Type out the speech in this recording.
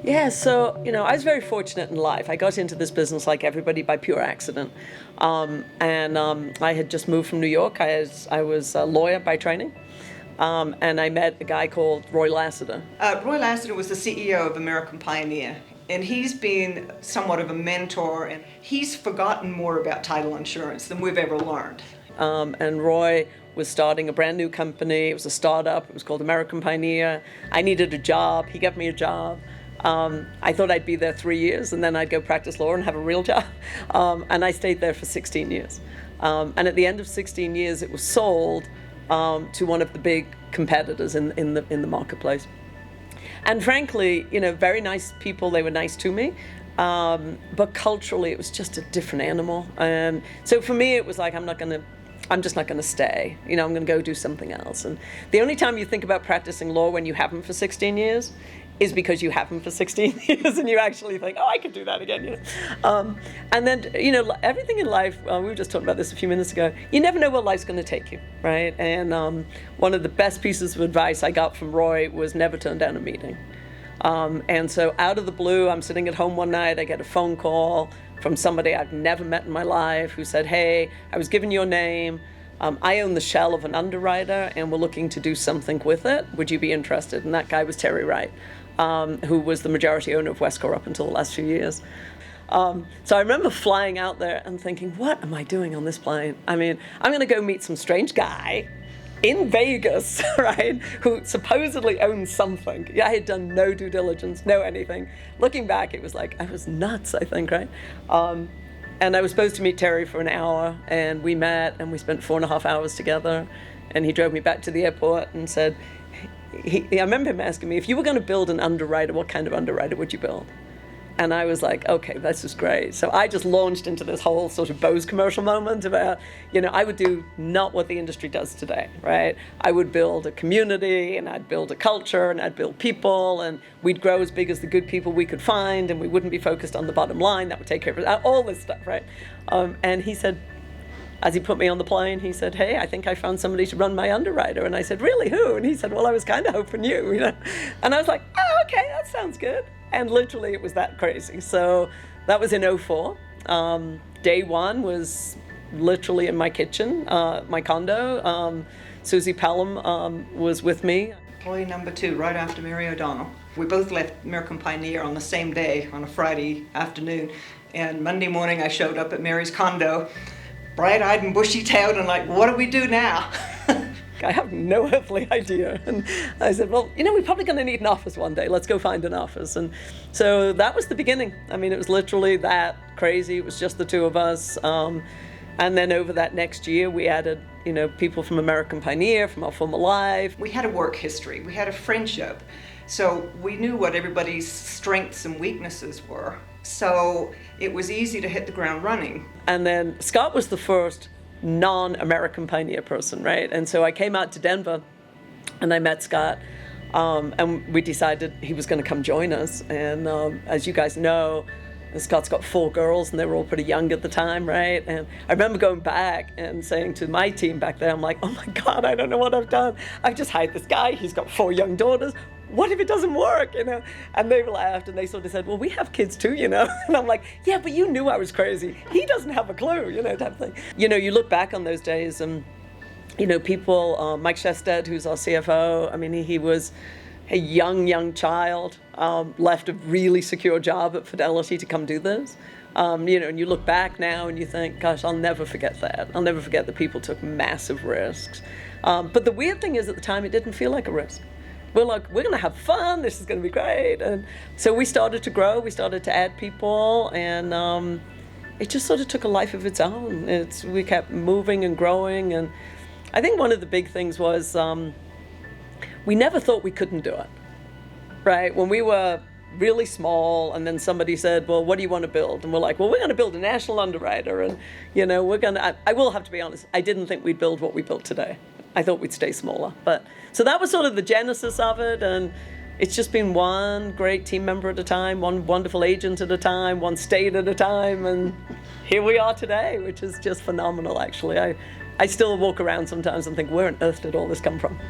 Yeah, so, I was very fortunate in life. I got into this business like everybody by pure accident. I had just moved from New York. I was a lawyer by training. And I met a guy called Roy Lassiter. Roy Lassiter was the CEO of American Pioneer, and he's been somewhat of a mentor, and he's forgotten more about title insurance than we've ever learned. And Roy was starting a brand new company. It was a startup. It was called American Pioneer. I needed a job. He got me a job. I thought I'd be there 3 years and then I'd go practice law and have a real job. And I stayed there for 16 years. And at the end of 16 years, it was sold to one of the big competitors in the marketplace. And frankly, very nice people. They were nice to me. But culturally, it was just a different animal. And so for me, it was like, I'm just not going to stay. I'm going to go do something else. And the only time you think about practicing law when you haven't for 16 years is because you haven't for 16 years and you actually think, oh, I could do that again. And then, everything in life, we were just talking about this a few minutes ago, you never know where life's going to take you, right? And one of the best pieces of advice I got from Roy was never turn down a meeting. And so out of the blue, I'm sitting at home one night, I get a phone call from somebody I've never met in my life who said, hey, I was given your name. I own the shell of an underwriter and we're looking to do something with it. Would you be interested? And that guy was Terry Wright, who was the majority owner of Westcor up until the last few years. So I remember flying out there and thinking, what am I doing on this plane? I'm going to go meet some strange guy in Vegas, right, who supposedly owns something. Yeah, I had done no due diligence, no anything. Looking back, it was like, I was nuts, I think, right? And I was supposed to meet Terry for an hour, and we met, and we spent 4.5 hours together, and he drove me back to the airport and said, I remember him asking me, if you were going to build an underwriter, what kind of underwriter would you build? And I was like, okay, this is great. So I just launched into this whole sort of Bose commercial moment about, I would do not what the industry does today, right? I would build a community, and I'd build a culture, and I'd build people, and we'd grow as big as the good people we could find, and we wouldn't be focused on the bottom line. That would take care of it, all this stuff, right? And he said, as he put me on the plane, he said, hey, I think I found somebody to run my underwriter. And I said, really, who? And he said, well, I was kind of hoping you, And I was like, oh, okay, that sounds good. And literally it was that crazy. So that was in '04. Day one was literally in my kitchen, my condo. Susie Pelham was with me. Employee number 2, right after Mary O'Donnell. We both left American Pioneer on the same day, on a Friday afternoon. And Monday morning I showed up at Mary's condo, bright-eyed and bushy-tailed, and like, what do we do now? I have no earthly idea. And I said, well, we're probably going to need an office one day. Let's go find an office. And so that was the beginning. It was literally that crazy. It was just the two of us. And then over that next year, we added, people from American Pioneer, from our former life. We had a work history. We had a friendship. So we knew what everybody's strengths and weaknesses were. So it was easy to hit the ground running. And then Scott was the first non-American Pioneer person, right? And so I came out to Denver and I met Scott, and we decided he was going to come join us. And as you guys know, Scott's got 4 girls and they were all pretty young at the time, right? And I remember going back and saying to my team back there, I'm like, oh my God, I don't know what I've done. I've just hired this guy, he's got 4 young daughters. What if it doesn't work, And they laughed and they sort of said, well, we have kids too, And I'm like, yeah, but you knew I was crazy. He doesn't have a clue, type thing. You look back on those days and, people, Mike Shested, who's our CFO, he was a young child, left a really secure job at Fidelity to come do this. And you look back now and you think, gosh, I'll never forget that. I'll never forget that people took massive risks. But the weird thing is at the time, it didn't feel like a risk. We're like, we're going to have fun. This is going to be great. And so we started to grow. We started to add people. And it just sort of took a life of its own. We kept moving and growing. And I think one of the big things was we never thought we couldn't do it, right? When we were really small and then somebody said, well, what do you want to build? And we're like, well, we're going to build a national underwriter. And, we're going to, I will have to be honest, I didn't think we'd build what we built today. I thought we'd stay smaller. So that was sort of the genesis of it. And it's just been one great team member at a time, one wonderful agent at a time, one state at a time. And here we are today, which is just phenomenal, actually. I still walk around sometimes and think, where on earth did all this come from?